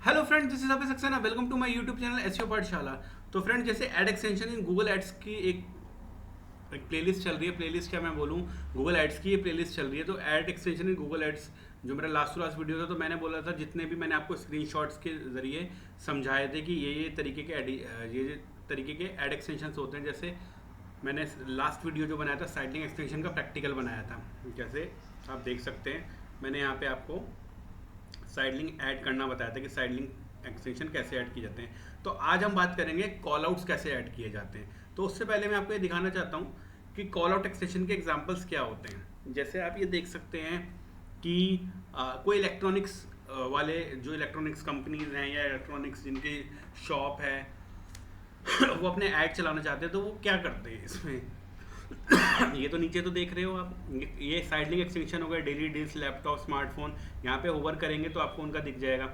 Hello friend, this is Abhay Saxena. Welcome to my YouTube channel SEO Pathshala. तो friend, जैसे ad extension in Google ads की एक playlist चल रही है। प्लेलिस्ट क्या मैं बोलूँ, गूगल एड्स की ये प्लेलिस्ट चल रही है। तो ad extension in Google ads जो मेरा लास्ट टू लास्ट वीडियो था, तो मैंने बोला था जितने भी मैंने आपको स्क्रीनशॉट्स के जरिए समझाए थे कि ये तरीके के ये तरीके के एड एक्सटेंशन होते हैं। जैसे मैंने लास्ट वीडियो जो बनाया था साइटलिंक एक्सटेंशन का प्रैक्टिकल बनाया था। जैसे आप देख सकते हैं, मैंने यहाँ पे आपको साइड लिंक ऐड करना बताया था कि साइड लिंक एक्सटेंशन कैसे ऐड किए जाते हैं। तो आज हम बात करेंगे कॉल आउट्स कैसे ऐड किए जाते हैं। तो उससे पहले मैं आपको ये दिखाना चाहता हूँ कि कॉल आउट एक्सटेंशन के एग्जांपल्स क्या होते हैं। जैसे आप ये देख सकते हैं कि कोई इलेक्ट्रॉनिक्स वाले जो इलेक्ट्रॉनिक्स कंपनीज हैं या इलेक्ट्रॉनिक्स जिनकी शॉप है वो अपने ऐड चलाना चाहते हैं। तो वो क्या करते हैं इसमें ये तो नीचे तो देख रहे हो आप, ये साइड लिंक एक्सटेंशन हो गया। डेली डील्स, लैपटॉप, स्मार्टफोन, यहाँ पे ओवर करेंगे तो आपको उनका दिख जाएगा।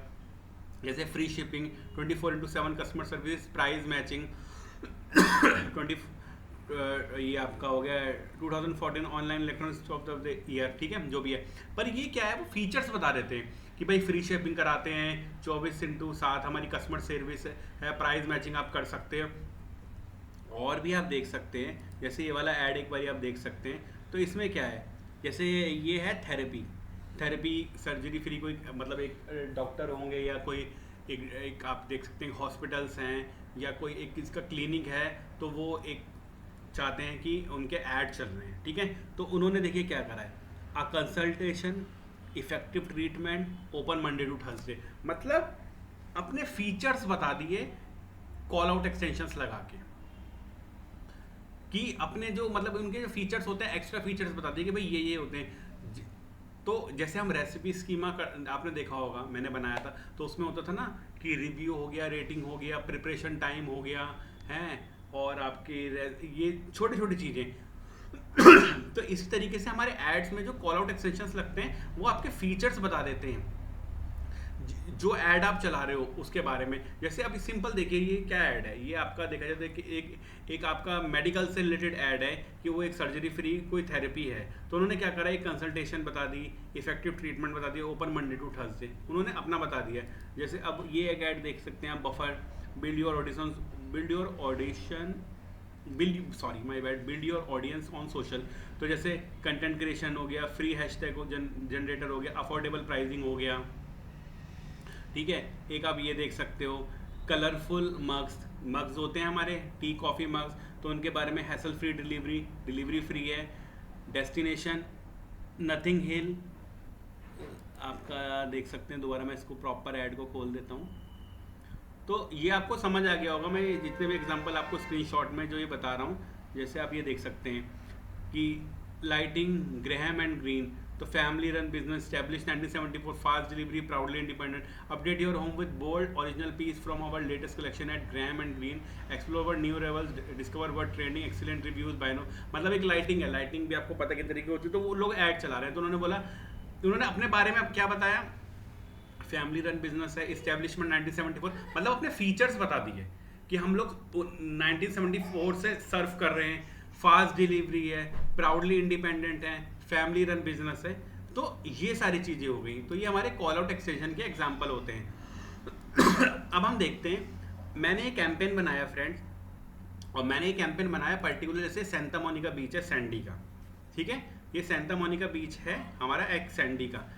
जैसे free shipping, 24/7 customer service, price matching 20 ये आपका हो गया 2014 online electronics shop of the year. ठीक है, जो भी है। पर ये क्या है, वो फीचर्स बता देते हैं कि भाई फ्री शिपिंग कराते हैं, 24/7 हमारी कस्टमर सर्विस है, प्राइस मैचिंग आप कर सकते हो। और भी आप देख सकते हैं, जैसे ये वाला ऐड एक बार आप देख सकते हैं। तो इसमें क्या है, जैसे ये है थेरेपी सर्जरी फ्री, कोई मतलब एक डॉक्टर होंगे या कोई एक आप देख सकते हैं हॉस्पिटल्स हैं या कोई एक इसका क्लिनिक है, तो वो एक चाहते हैं कि उनके ऐड चल रहे हैं। ठीक है, तो उन्होंने देखिए क्या करा है, a consultation, effective treatment, open Monday to Thursday. मतलब अपने फीचर्स बता दिए कॉल आउट एक्सटेंशंस लगा के, कि अपने जो मतलब उनके जो फीचर्स होते हैं, एक्स्ट्रा फीचर्स बता दिए कि भाई ये होते हैं। तो जैसे हम रेसिपी स्कीमा आपने देखा होगा, मैंने बनाया था, तो उसमें होता था ना कि रिव्यू हो गया, रेटिंग हो गया, प्रिपरेशन टाइम हो गया है, और आपकी ये छोटी छोटी चीज़ें तो इसी तरीके से हमारे एड्स में जो कॉल आउट एक्सटेंशंस लगते हैं वो आपके फीचर्स बता देते हैं जो ऐड आप चला रहे हो उसके बारे में। जैसे अभी सिंपल देखिए, ये क्या ऐड है, ये आपका देखा जाए कि एक आपका मेडिकल से रिलेटेड ऐड है कि वो एक सर्जरी फ्री कोई थेरेपी है। तो उन्होंने क्या करा, एक कंसल्टेशन बता दी, इफेक्टिव ट्रीटमेंट बता दी, ओपन मंडे टू थर्सडे, उन्होंने अपना बता दिया। जैसे अब ये एक ऐड देख सकते हैं आप, buffer, build your audition, build your audition build your audience on social. तो जैसे कंटेंट क्रिएशन हो गया, फ्री हैशटैग जनरेटर हो गया, अफोर्डेबल प्राइसिंग हो गया। ठीक है, एक आप ये देख सकते हो, कलरफुल मग्स होते हैं हमारे टी कॉफ़ी मग्स, तो उनके बारे में, हैसल फ्री डिलीवरी फ्री है। डेस्टिनेशन नथिंग हिल आपका देख सकते हैं। दोबारा मैं इसको प्रॉपर ऐड को खोल देता हूँ, तो ये आपको समझ आ गया होगा। मैं जितने भी एग्जांपल आपको स्क्रीनशॉट में जो ये बता रहा हूँ, जैसे आप ये देख सकते हैं कि लाइटिंग, ग्रेहम एंड ग्रीन, तो family run business, establish 1974, fast delivery, proudly independent, update your home with bold original piece from our latest collection at Graham and Green, explore word new reveals, discover word trending, excellent reviews by no. मतलब एक lighting है, lighting भी आपको पता किस तरीके होती है। तो वो लोग ऐड चला रहे हैं, तो उन्होंने बोला, उन्होंने अपने बारे में अब क्या बताया, फैमिली रन बिजनेस है, इस्टेब्लिशमेंट 1974, मतलब अपने फीचर्स बता दिए कि हम लोग 1974 से सर्व कर रहे हैं, फास्ट डिलीवरी है, प्राउडली इंडिपेंडेंट है, फैमिली रन बिजनेस है। तो ये सारी चीज़ें हो गई। तो ये हमारे कॉल आउट एक्सटेंशन के एग्जाम्पल होते हैं। अब हम देखते हैं, मैंने एक कैंपेन बनाया फ्रेंड्स, और मैंने एक कैंपेन बनाया पर्टिकुलर, जैसे सेंटा मोनिका बीच है सैंडी का। ठीक है, ये सेंटा मोनिका बीच है हमारा एक सैंडी का।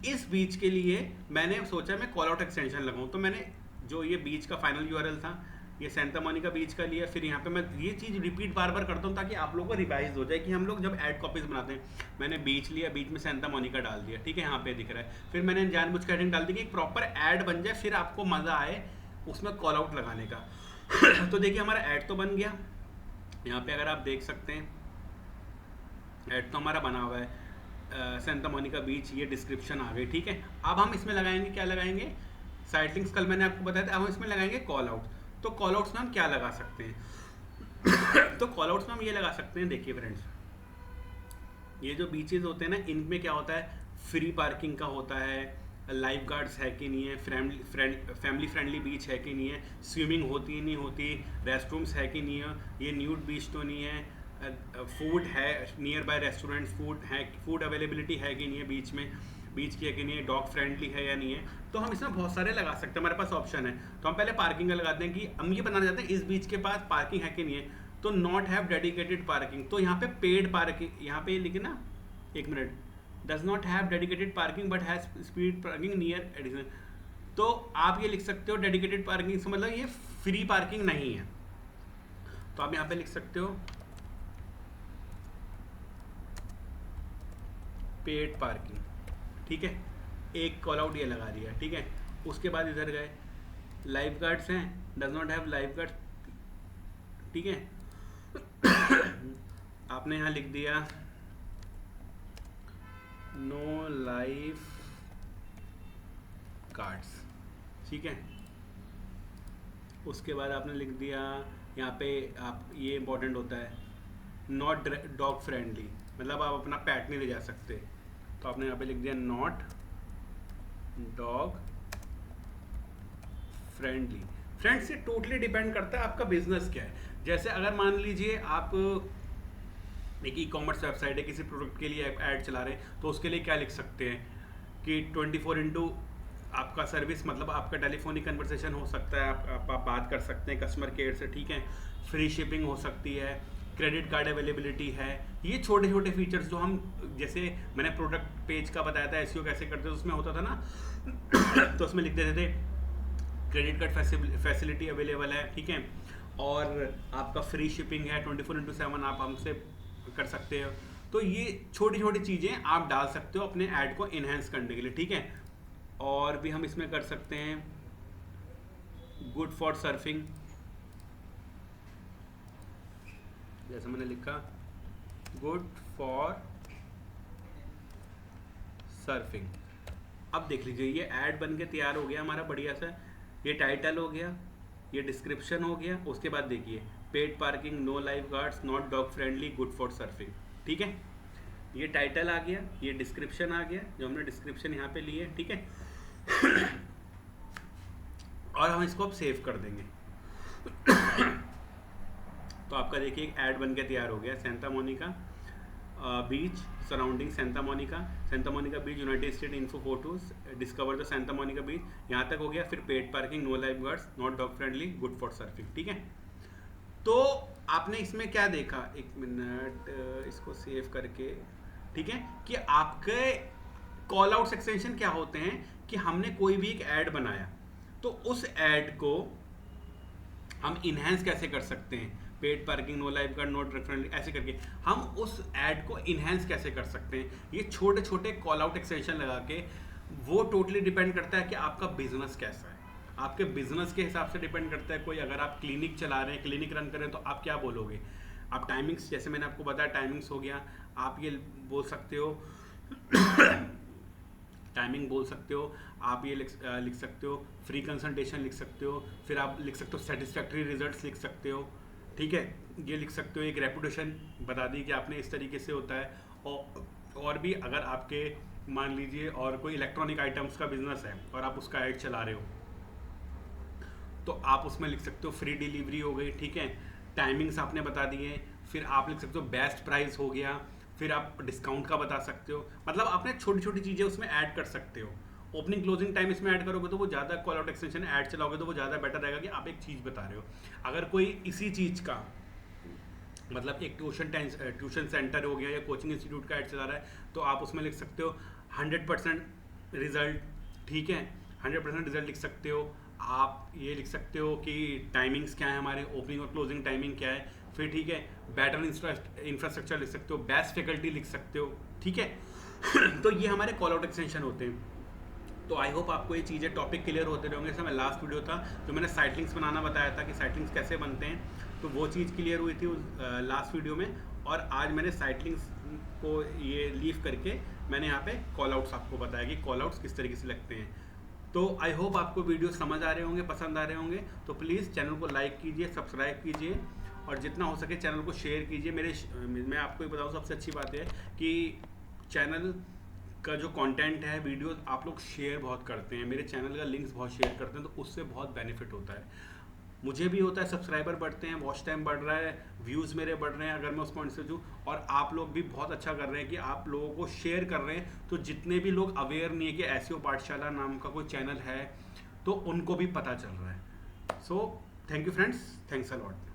इस बीच के लिए मैंने सोचा मैं कॉल आउट एक्सटेंशन लगाऊं। तो मैंने जो ये बीच का फाइनल यूआरएल था, ये सेंटा मोनिका बीच का लिया। फिर यहाँ पे मैं ये चीज़ रिपीट बार बार करता हूँ ताकि आप लोगों को रिवाइज हो जाए कि हम लोग जब ऐड कॉपीज बनाते हैं। मैंने बीच लिया, बीच में सेंटा मोनिका डाल दिया। ठीक है, यहाँ पे दिख रहा है। फिर मैंने जानबूझ के हेडिंग डाल दी कि एक प्रॉपर ऐड बन जाए, फिर आपको मज़ा आए उसमें कॉल आउट लगाने का। तो देखिए हमारा ऐड तो बन गया। यहाँ पे अगर आप देख सकते हैं, ऐड तो हमारा बना हुआ है, सेंटा मोनिका बीच, ये डिस्क्रिप्शन आ गई। ठीक है, अब हम इसमें लगाएंगे, क्या लगाएंगे, साइट लिंक्स कल मैंने आपको बताया था। अब हम इसमें लगाएंगे कॉल आउट। तो कॉल आउट्स में हम क्या लगा सकते हैं तो कॉल आउट्स में हम ये लगा सकते हैं, देखिए फ्रेंड्स, ये जो बीचेस होते हैं ना, इनमें क्या होता है, फ्री पार्किंग का होता है, लाइफ गार्ड्स है कि नहीं है, फैमिली फ्रेंडली बीच है कि नहीं है, स्विमिंग होती नहीं होती, रेस्टरूम्स है कि नहीं है, ये न्यूड बीच तो नहीं है, फूड है, नियर बाय रेस्टोरेंट्स फूड है, फूड अवेलेबिलिटी है कि नहीं है बीच में, बीच की है कि नहीं है, डॉग फ्रेंडली है या नहीं है। तो हम इसमें बहुत सारे लगा सकते हैं, हमारे पास ऑप्शन है। तो हम पहले पार्किंग का लगाते हैं कि हम ये बताना चाहते हैं इस बीच के पास पार्किंग है कि नहीं है। तो नॉट हैव डेडिकेटेड पार्किंग, तो यहाँ पे पेड पार्किंग, यहाँ पे लिखे ना, एक minute, does not have dedicated parking but has speed parking near additional. तो आप ये लिख सकते हो डेडिकेटेड पार्किंग से मतलब ये फ्री पार्किंग नहीं है। तो आप यहाँ पे लिख सकते हो पेड पार्किंग, ठीक है। एक कॉल आउट ये लगा दिया, ठीक है। उसके बाद इधर गए, लाइफ गार्ड्स हैं, does not have life guard, ठीक है। आपने यहाँ लिख दिया नो लाइफ गार्ड्स, ठीक है। उसके बाद आपने लिख दिया यहाँ पे, आप ये इम्पोर्टेंट होता है, नॉट डॉग फ्रेंडली, मतलब आप अपना पैट नहीं ले जा सकते। तो आपने यहाँ पे लिख दिया नॉट डॉग फ्रेंडली। फ्रेंड्स ये टोटली डिपेंड करता है आपका बिजनेस क्या है। जैसे अगर मान लीजिए आप एक ई कॉमर्स वेबसाइट है, किसी प्रोडक्ट के लिए ऐड चला रहे हैं, तो उसके लिए क्या लिख सकते हैं कि 24/2 आपका सर्विस, मतलब आपका टेलीफोनिक कन्वर्सेशन हो सकता है, आप बात कर सकते हैं कस्टमर केयर से, ठीक है। फ्री शिपिंग हो सकती है, क्रेडिट कार्ड अवेलेबिलिटी है। ये छोटे छोटे फीचर्स जो हम, जैसे मैंने प्रोडक्ट पेज का बताया था एसईओ कैसे करते थे, उसमें होता था ना तो उसमें लिख देते थे क्रेडिट कार्ड फैसिलिटी अवेलेबल है, ठीक है, और आपका फ्री शिपिंग है, 24/7 आप हमसे कर सकते हो। तो ये छोटी छोटी चीज़ें आप डाल सकते हो अपने ऐड को इन्हेंस करने के लिए, ठीक है। और भी हम इसमें कर सकते हैं गुड फॉर सर्फिंग, जैसे मैंने लिखा गुड फॉर सर्फिंग। अब देख लीजिए ये ऐड बन के तैयार हो गया हमारा बढ़िया सा। ये टाइटल हो गया, ये डिस्क्रिप्शन हो गया, उसके बाद देखिए paid parking, no lifeguards, not dog friendly, good for surfing, ठीक है। ये टाइटल आ गया, ये डिस्क्रिप्शन आ गया, जो हमने डिस्क्रिप्शन यहाँ पे लिए, ठीक है। और हम इसको अब सेव कर देंगे। तो आपका देखिए एक ऐड बन के तैयार हो गया, Santa Monica beach surrounding Santa Monica beach, United State info photos, discover the Santa Monica beach, यहाँ तक हो गया। फिर paid parking, no lifeguards, not dog friendly, good for surfing, ठीक है। तो आपने इसमें क्या देखा, एक मिनट इसको सेव करके, ठीक है, कि आपके कॉल आउट एक्सटेंशन क्या होते हैं कि हमने कोई भी एक ऐड बनाया, तो उस ऐड को हम इन्हेंस कैसे कर सकते हैं, paid parking, no lifeguard, not drug friendly, ऐसे करके हम उस ऐड को इन्हेंस कैसे कर सकते हैं। ये छोटे छोटे कॉल आउट एक्सटेंशन लगा के, वो टोटली डिपेंड करता है कि आपका बिजनेस कैसा है, आपके बिजनेस के हिसाब से डिपेंड करता है। कोई अगर आप क्लिनिक चला रहे हैं, क्लिनिक रन कर रहे हैं, तो आप क्या बोलोगे, आप टाइमिंग्स, जैसे मैंने आपको बताया टाइमिंग्स हो गया, आप ये बोल सकते हो टाइमिंग बोल सकते हो, आप ये लिख सकते हो फ्री कंसल्टेशन लिख सकते हो, फिर आप लिख सकते हो सेटिस्फैक्ट्री रिजल्ट्स लिख सकते हो, ठीक है। ये लिख सकते हो, एक रेपुटेशन बता दी कि आपने इस तरीके से होता है। और भी अगर आपके मान लीजिए और कोई इलेक्ट्रॉनिक आइटम्स का बिजनेस है और आप उसका ऐड चला रहे हो, तो आप उसमें लिख सकते हो फ्री डिलीवरी हो गई, ठीक है, टाइमिंग्स आपने बता दिए। फिर आप लिख सकते हो बेस्ट प्राइस हो गया, फिर आप डिस्काउंट का बता सकते हो। मतलब आपने छोटी छोटी चीज़ें उसमें ऐड कर सकते हो। ओपनिंग क्लोजिंग टाइम इसमें ऐड करोगे तो वो ज़्यादा, कॉल आउट एक्सटेंशन ऐड चलाओगे तो वो ज़्यादा बेटर रहेगा कि आप एक चीज़ बता रहे हो। अगर कोई इसी चीज़ का मतलब एक ट्यूशन सेंटर हो गया या कोचिंग इंस्टीट्यूट का ऐड चला रहा है, तो आप उसमें लिख सकते हो 100% रिजल्ट, ठीक है, 100% रिजल्ट लिख सकते हो। आप ये लिख सकते हो कि टाइमिंग्स क्या है हमारे, ओपनिंग और क्लोजिंग टाइमिंग क्या है, फिर ठीक है बेटर इंफ्रास्ट्रक्चर लिख सकते हो, बेस्ट फैकल्टी लिख सकते हो, ठीक है। तो ये हमारे कॉल आउट एक्सटेंशन होते हैं। तो आई होप आपको ये चीज़ें टॉपिक क्लियर होते रहेंगे। जैसे मैं लास्ट वीडियो था जो मैंने साइट लिंक्स बनाना बताया था कि साइट लिंक्स कैसे बनते हैं, तो वो चीज़ क्लियर हुई थी लास्ट वीडियो में। और आज मैंने साइट लिंक्स को ये लीव करके मैंने यहाँ पे कॉल आउट्स आपको बताया कि कॉल आउट्स किस तरीके से लगते हैं। तो आई होप आपको वीडियो समझ आ रहे होंगे, पसंद आ रहे होंगे। तो प्लीज़ चैनल को लाइक कीजिए, सब्सक्राइब कीजिए और जितना हो सके चैनल को शेयर कीजिए। मैं आपको ये बताऊँ, सबसे अच्छी बात है कि चैनल का जो कंटेंट है, वीडियो आप लोग शेयर बहुत करते हैं, मेरे चैनल का लिंक्स बहुत शेयर करते हैं, तो उससे बहुत बेनिफिट होता है। मुझे भी होता है, सब्सक्राइबर बढ़ते हैं, वॉच टाइम बढ़ रहा है, व्यूज़ मेरे बढ़ रहे हैं अगर मैं उस पॉइंट से दूँ, और आप लोग भी बहुत अच्छा कर रहे हैं कि आप लोगों को शेयर कर रहे हैं। तो जितने भी लोग अवेयर नहीं है कि एसईओ पाठशाला नाम का कोई चैनल है, तो उनको भी पता चल रहा है। So thank you friends, thanks a lot.